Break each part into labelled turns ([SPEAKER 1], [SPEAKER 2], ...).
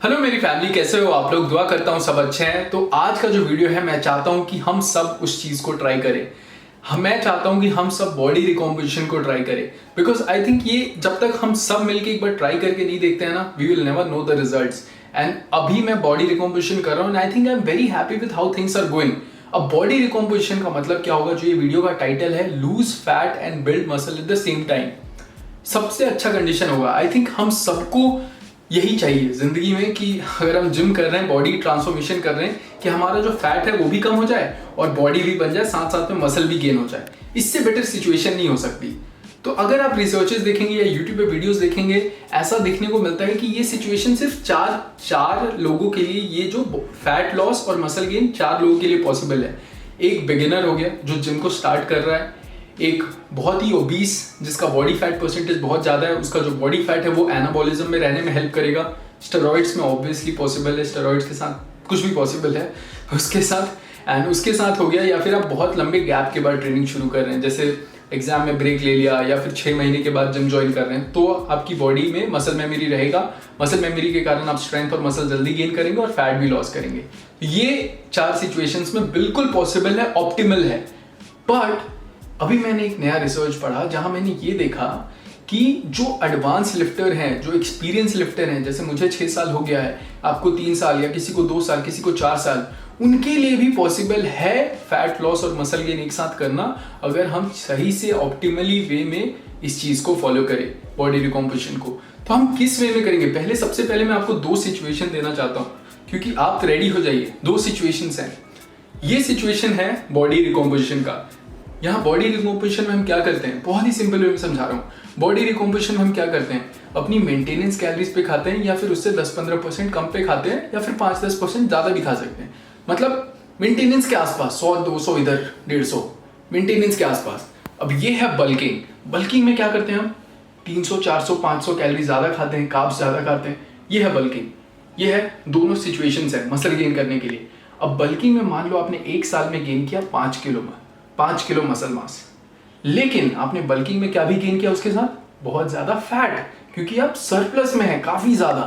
[SPEAKER 1] Hello मेरी family, कैसे हो आप लोग। दुआ करता हूँ सब अच्छे हैं। तो आज का जो वीडियो है मैं चाहता हूँ कि हम सब उस चीज़ को ट्राई करें। मैं चाहता हूँ कि हम सब बॉडी रिकॉम्पोजिशन को ट्राई करें, बिकॉज आई थिंक ये जब तक हम सब मिलके एक बार ट्राई करके नहीं देखते हैं ना, we will never know the results. And अभी मैं बॉडी रिकॉम्पोजिशन कर रहा हूँ and I think I am very happy with how things are going. अब बॉडी रिकॉम्पोजिशन का मतलब क्या होगा, जो ये वीडियो का टाइटल है, loose fat and build muscle at the same time. सबसे अच्छा कंडीशन होगा। आई थिंक हम सबको यही चाहिए जिंदगी में कि अगर हम जिम कर रहे हैं, बॉडी ट्रांसफॉर्मेशन कर रहे हैं, कि हमारा जो फैट है वो भी कम हो जाए और बॉडी भी बन जाए, साथ साथ में मसल भी गेन हो जाए। इससे बेटर सिचुएशन नहीं हो सकती। तो अगर आप रिसर्चेस देखेंगे या यूट्यूब पे वीडियोस देखेंगे, ऐसा देखने को मिलता है कि ये सिचुएशन सिर्फ चार लोगों के लिए, ये जो फैट लॉस और मसल गेन 4 लोगों के लिए पॉसिबल है। एक बिगिनर हो गया जो जिम को स्टार्ट कर रहा है, एक बहुत ही ओबीस जिसका बॉडी फैट परसेंटेज बहुत ज़्यादा है, उसका जो बॉडी फैट है वो एनाबॉलिज्म में रहने में हेल्प करेगा। स्टेरॉइड्स में ऑब्वियसली पॉसिबल है, स्टेरॉइड्स के साथ कुछ भी पॉसिबल है उसके साथ। एंड उसके साथ हो गया, या फिर आप बहुत लंबे गैप के बाद ट्रेनिंग शुरू कर रहे हैं, जैसे एग्जाम में ब्रेक ले लिया या फिर 6 महीने के बाद जिम ज्वाइन कर रहे हैं, तो आपकी बॉडी में मसल मेमोरी रहेगा। मसल मेमोरी के कारण आप स्ट्रेंथ और मसल जल्दी गेन करेंगे और फैट भी लॉस करेंगे। ये 4 सिचुएशंस में बिल्कुल पॉसिबल है, ऑप्टिमल है। बट अभी मैंने एक नया रिसर्च पढ़ा जहां मैंने ये देखा कि जो एडवांस लिफ्टर हैं, जो एक्सपीरियंस लिफ्टर हैं, जैसे मुझे 6 साल हो गया है, आपको 3 साल, या किसी को 2 साल, किसी को 4 साल, उनके लिए भी पॉसिबल है फैट लॉस और मसल गेन एक साथ करना, अगर हम सही से ऑप्टिमली वे में इस चीज को फॉलो करें, बॉडी रिकॉम्पोजिशन को। तो हम किस वे में करेंगे? सबसे पहले मैं आपको 2 सिचुएशन देना चाहता हूँ, क्योंकि आप रेडी हो जाइए। 2 सिचुएशंस हैं। ये सिचुएशन है बॉडी रिकॉम्पोजिशन का। यहाँ बॉडी रिकॉम्पोजिशन में हम क्या करते हैं, बहुत ही सिंपल वे में समझा रहा हूँ। बॉडी रिकॉम्पोजिशन में हम क्या करते हैं, अपनी मेंटेनेंस कैलोरीज पे खाते हैं, या फिर उससे 10-15% कम पे खाते हैं, या फिर 5-10% ज़्यादा भी खा सकते हैं। मतलब मेंटेनेंस के आसपास 100-200 इधर 150 मेंटेनेंस के आसपास। अब ये है बल्किंग। बल्किंग में क्या करते हैं हम 300-400-500 कैलोरी ज़्यादा खाते हैं, कार्ब्स ज़्यादा खाते हैं। ये है बल्किंग। ये है दोनों सिचुएशंस है मसल गेन करने के लिए। अब बल्किंग में मान लो आपने 1 साल में गेन किया 5 किलो मसल मास, लेकिन आपने बल्किंग में क्या भी गेन किया उसके साथ, बहुत ज्यादा फैट, क्योंकि आप सरप्लस में है काफी ज्यादा।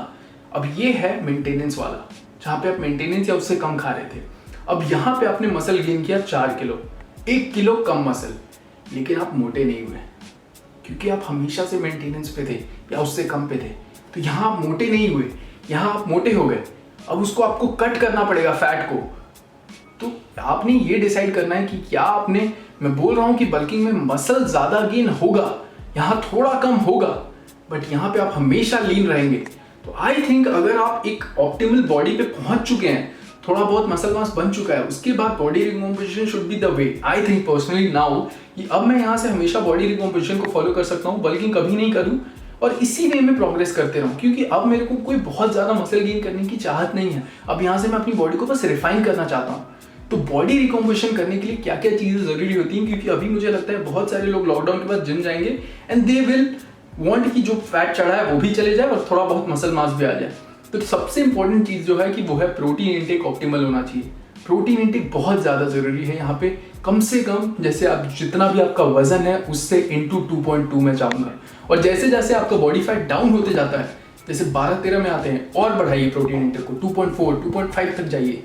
[SPEAKER 1] अब ये है मेंटेनेंस वाला, जहां पे आप मेंटेनेंस या उससे कम खा रहे थे। अब यहां पे आपने मसल गेन किया 4 किलो, 1 किलो कम मसल, लेकिन आप मोटे नहीं हुए, क्योंकि आप हमेशा से मेंटेनेंस पे थे या उससे कम पे थे। तो यहां आप मोटे नहीं हुए, यहां आप मोटे हो गए। अब उसको आपको कट करना पड़ेगा फैट को। तो आपने ये डिसाइड करना है कि क्या आपने, मैं बोल रहा हूं कि बल्किंग में मसल ज्यादा गेन होगा, यहां थोड़ा कम होगा, बट यहां पे आप हमेशा लीन रहेंगे। तो आई थिंक अगर आप एक ऑप्टिमल बॉडी पे पहुंच चुके हैं, थोड़ा बहुत मसल मास बन चुका है, उसके बाद body recomposition should be the way. I think personally now कि अब मैं यहां से हमेशा बॉडी रिकॉम्पोजिशन को फॉलो कर सकता हूं, बल्किंग कभी नहीं करूं और इसी वे में प्रोग्रेस करते रहूं, क्योंकि अब मेरे को कोई बहुत ज्यादा मसल गेन करने की चाहत नहीं है। अब यहां से मैं अपनी बॉडी को बस रिफाइन करना चाहता हूं। तो बॉडी रिकॉम्पोजिशन करने के लिए क्या क्या चीजें जरूरी होती हैं, क्योंकि अभी मुझे लगता है बहुत सारे लोग लॉकडाउन के बाद जिम जाएंगे एंड दे विल वांट कि जो फैट चढ़ा है वो भी चले जाए और थोड़ा बहुत मसल मास भी आ जाए। तो सबसे इंपॉर्टेंट चीज जो है कि वो है प्रोटीन इंटेक ऑप्टिमल होना चाहिए। प्रोटीन इंटेक बहुत ज्यादा जरूरी है यहाँ पे। कम से कम, जैसे आप जितना भी आपका वजन है उससे इंटू 2.2 में चाहूंगा। और जैसे जैसे आपका बॉडी फैट डाउन होते जाता है, जैसे 12-13 में आते हैं, और बढ़ाइए प्रोटीन इंटेक को, 2.4 2.5 तक जाइए।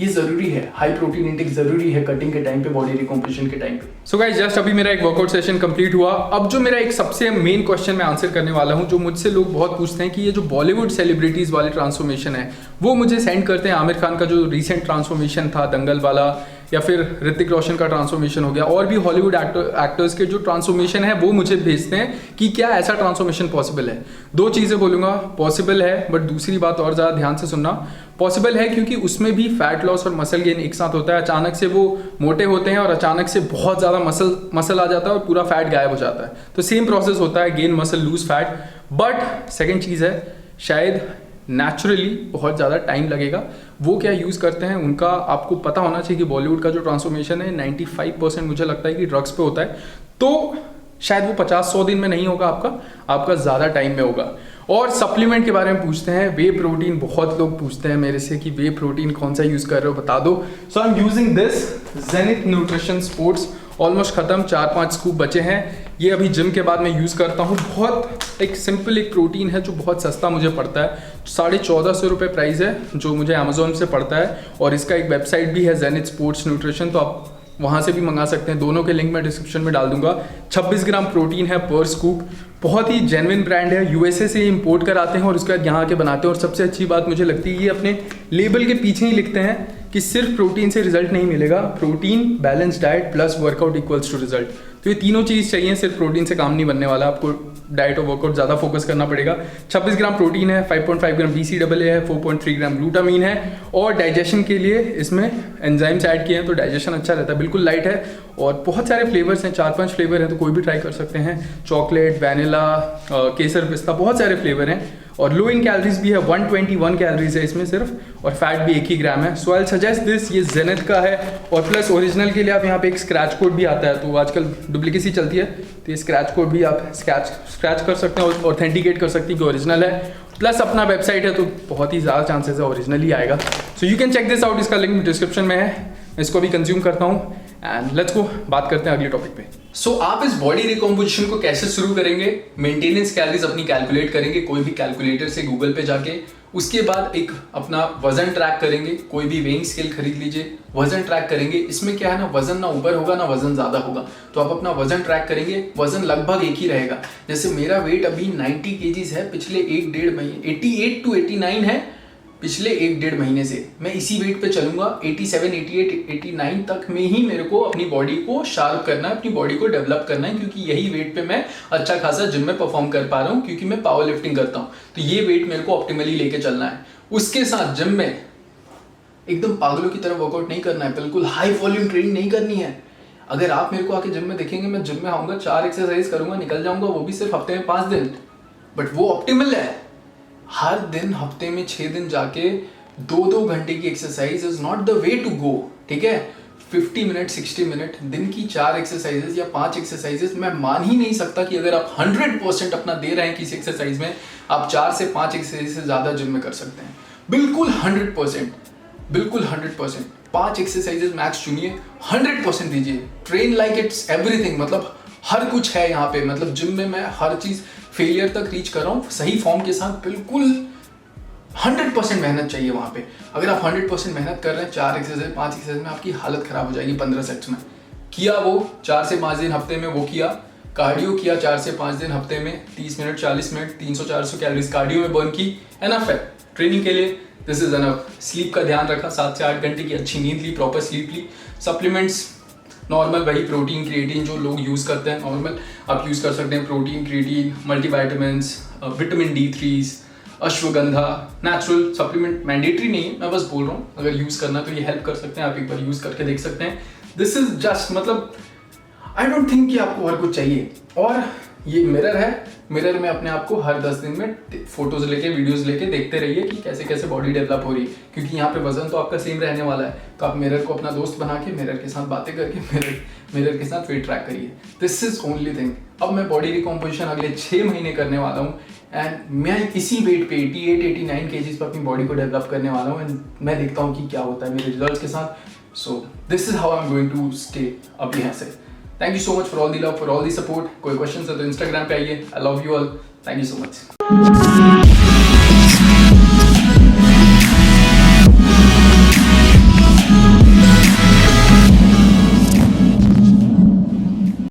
[SPEAKER 1] ये जरूरी है, हाई प्रोटीन इंटेक जरूरी है कटिंग के टाइम पे, बॉडी रिकॉम्पोजिशन के टाइम पे। सो गाइस, जस्ट अभी मेरा एक वर्कआउट सेशन कंप्लीट हुआ। अब जो मेरा एक सबसे मेन क्वेश्चन मैं आंसर करने वाला हूं, जो मुझसे लोग बहुत पूछते हैं कि ये जो बॉलीवुड सेलिब्रिटीज वाले ट्रांसफॉर्मेशन है वो मुझे सेंड करते हैं। आमिर खान का जो रिसेंट ट्रांसफॉर्मेशन था दंगल वाला, या फिर ऋतिक रोशन का ट्रांसफॉर्मेशन हो गया, और भी हॉलीवुड एक्टर्स के जो ट्रांसफॉर्मेशन है वो मुझे भेजते हैं कि क्या ऐसा ट्रांसफॉर्मेशन पॉसिबल है। 2 चीज़ें बोलूँगा, पॉसिबल है, बट दूसरी बात और ज़्यादा ध्यान से सुनना। पॉसिबल है क्योंकि उसमें भी फैट लॉस और मसल गेन एक साथ होता है। अचानक से वो मोटे होते हैं और अचानक से बहुत ज़्यादा मसल आ जाता है और पूरा फैट गायब हो जाता है। तो सेम प्रोसेस होता है, gain muscle lose fat. But second चीज़ है, शायद नेचुरली बहुत ज़्यादा टाइम लगेगा। वो क्या यूज़ करते हैं उनका आपको पता होना चाहिए कि बॉलीवुड का जो ट्रांसफॉर्मेशन है 95% मुझे लगता है कि ड्रग्स पे होता है। तो शायद वो 50-100 दिन में नहीं होगा, आपका ज़्यादा टाइम में होगा। और सप्लीमेंट के बारे में पूछते हैं, वे प्रोटीन, बहुत लोग पूछते हैं मेरे से कि वे प्रोटीन कौन सा यूज़ कर रहे हो, बता दो। So I am using this Zenith nutrition sports. Almost खत्म, 4-5 स्कूप बचे हैं। ये अभी जिम के बाद मैं यूज़ करता हूँ। बहुत एक सिंपल एक प्रोटीन है जो बहुत सस्ता मुझे पड़ता है, 1450 रुपये प्राइस है जो मुझे अमेजोन से पड़ता है। और इसका एक वेबसाइट भी है जेनिथ स्पोर्ट्स न्यूट्रिशन, तो आप वहाँ से भी मंगा सकते हैं। दोनों के लिंक मैं डिस्क्रिप्शन में डाल दूंगा। 26 ग्राम प्रोटीन है पर स्कूप, बहुत ही जेन्युइन ब्रांड है, यूएसए से इंपोर्ट कराते हैं और उसके बाद यहाँ के बनाते हैं। और सबसे अच्छी बात मुझे लगती है ये अपने लेबल के पीछे ही लिखते हैं कि सिर्फ प्रोटीन से रिजल्ट नहीं मिलेगा, protein balance diet plus workout equals to result. तो ये तीनों चीज़ चाहिए, सिर्फ प्रोटीन से काम नहीं बनने वाला, आपको डाइट और वर्कआउट ज़्यादा फोकस करना पड़ेगा। 26 ग्राम प्रोटीन है, 5.5 ग्राम BCAA है, 4.3 ग्राम ग्लूटामीन है और डाइजेशन के लिए इसमें एंजाइम्स ऐड किए हैं तो डाइजेशन अच्छा रहता है। बिल्कुल लाइट है और बहुत सारे फ्लेवर्स हैं, 4-5 फ्लेवर हैं, तो कोई भी ट्राई कर सकते हैं। चॉकलेट, वैनिला, केसर, पिस्ता, बहुत सारे फ्लेवर हैं। और लो इन कैलोरीज भी है, 121 कैलोरीज है इसमें सिर्फ, और फैट भी 1 ही ग्राम है। सो आई सजेस्ट दिस, ये जेनिथ का है। और प्लस ओरिजिनल के लिए आप यहाँ पे एक स्क्रैच कोड भी आता है, तो आजकल डुप्लीकेसी चलती है, तो ये स्क्रैच कोड भी आप स्क्रैच कर सकते हैं और ऑथेंटिकेट कर सकते हैं कि ओरिजिनल है। प्लस अपना वेबसाइट है तो बहुत ही ज़्यादा चांसेस है ओरिजिनल ही आएगा। So you can check this out, इसका लिंक डिस्क्रिप्शन में है। मैं इसको भी कंज्यूम करता हूँ एंड लेट्स गो, बात करते हैं अगले टॉपिक पे। सो आप इस बॉडी रिकॉम्पोजिशन को कैसे शुरू करेंगे? मेंटेनेंस कैलोरीज अपनी कैलकुलेट करेंगे कोई भी कैलकुलेटर से, गूगल पे जाके। उसके बाद एक अपना वजन ट्रैक करेंगे, कोई भी वेइंग स्केल खरीद लीजिए, वजन ट्रैक करेंगे। इसमें क्या है ना, वजन ना ऊपर होगा ना वजन ज्यादा होगा, तो आप अपना वजन ट्रैक करेंगे, वजन लगभग एक ही रहेगा। जैसे मेरा वेट अभी 90 kgs है, पिछले 1-1.5 महीने 88 to 89 है, पिछले 1-1.5 महीने से मैं इसी वेट पे चलूंगा। 87, 88, 89 तक में ही मेरे को अपनी बॉडी को शार्प करना है, अपनी बॉडी को डेवलप करना है, क्योंकि यही वेट पे मैं अच्छा खासा जिम में परफॉर्म कर पा रहा हूँ, क्योंकि मैं पावर लिफ्टिंग करता हूँ। तो ये वेट मेरे को ऑप्टिमली लेके चलना है। उसके साथ जिम में एकदम पागलों की तरह वर्कआउट नहीं करना है, बिल्कुल हाई वॉल्यूम ट्रेनिंग नहीं करनी है। अगर आप मेरे को आके जिम में देखेंगे, मैं जिम में आऊंगा, 4 एक्सरसाइज करूंगा, निकल जाऊंगा, वो भी सिर्फ हफ्ते में 5 दिन, बट वो ऑप्टिमल है। हर दिन हफ्ते में 6 दिन जाके 2-2 घंटे की exercise is not the way to go, ठीक है। 50 मिनट, 60 मिनट, दिन की 4 एक्सरसाइजेस या 5 एक्सरसाइजेस, मैं मान ही नहीं सकता कि अगर आप 100% अपना दे रहे हैं किसी एक्सरसाइज में, आप 4 से 5 एक्सरसाइज से ज्यादा जिम में कर सकते हैं। बिल्कुल 100%, बिल्कुल 100%। 5 एक्सरसाइजेस मैक्स चुनिए, 100% दीजिए। ट्रेन लाइक इट्स एवरीथिंग, मतलब हर कुछ है यहाँ पे। मतलब जिम में मैं हर चीज फेलियर तक रीच कर रहा हूँ सही फॉर्म के साथ। बिल्कुल 100% मेहनत चाहिए वहाँ पे। अगर आप 100% मेहनत कर रहे हैं, 4 एक्सरसाइज 5 एक्सरसाइज में आपकी हालत खराब हो जाएगी। 15 सेट्स में किया, वो 4 से 5 दिन हफ्ते में वो किया, कार्डियो किया 4 से 5 दिन हफ्ते में, 30 मिनट 40 मिनट 300-400 कैलोरीज कार्डियो में बर्न की, एनफ है ट्रेनिंग के लिए। This is enough. स्लीप का ध्यान रखा, 7 से 8 घंटे की अच्छी नींद ली, प्रॉपर स्लीप ली। सप्लीमेंट्स नॉर्मल वही प्रोटीन, क्रिएटिन जो लोग यूज़ करते हैं नॉर्मल आप यूज़ कर सकते हैं। Protein, creatine, multivitamins, vitamin D3, ashwagandha, natural supplement mandatory नहीं है, मैं बस बोल रहा हूँ। अगर यूज़ करना तो ये हेल्प कर सकते हैं, आप एक बार यूज़ करके देख सकते हैं। दिस इज जस्ट, मतलब आई डोंट थिंक कि आपको हर कुछ चाहिए। और ये मिरर है, मिरर में अपने आप को हर 10 दिन में फोटोज लेके, वीडियोस लेके देखते रहिए कि कैसे कैसे बॉडी डेवलप हो रही है, क्योंकि यहाँ पे वजन तो आपका सेम रहने वाला है। तो आप मिरर को अपना दोस्त बना के मिरर के साथ बातें करके मिरर के साथ वेट ट्रैक करिए। This is only thing. अब मैं बॉडी रिकॉम्पोजिशन अगले 6 महीने करने वाला हूँ एंड मैं इसी वेट पे 88-89 kgs पर अपनी बॉडी को डेवलप करने वाला हूँ एंड मैं देखता हूँ कि क्या होता है मेरे रिजल्ट्स के साथ। So this is how I am going to stay अब यहाँ से। Thank you so much for all the love, for all the support. कोई क्वेश्चन है तो इंस्टाग्राम पे आइए। I love you all, thank you so much.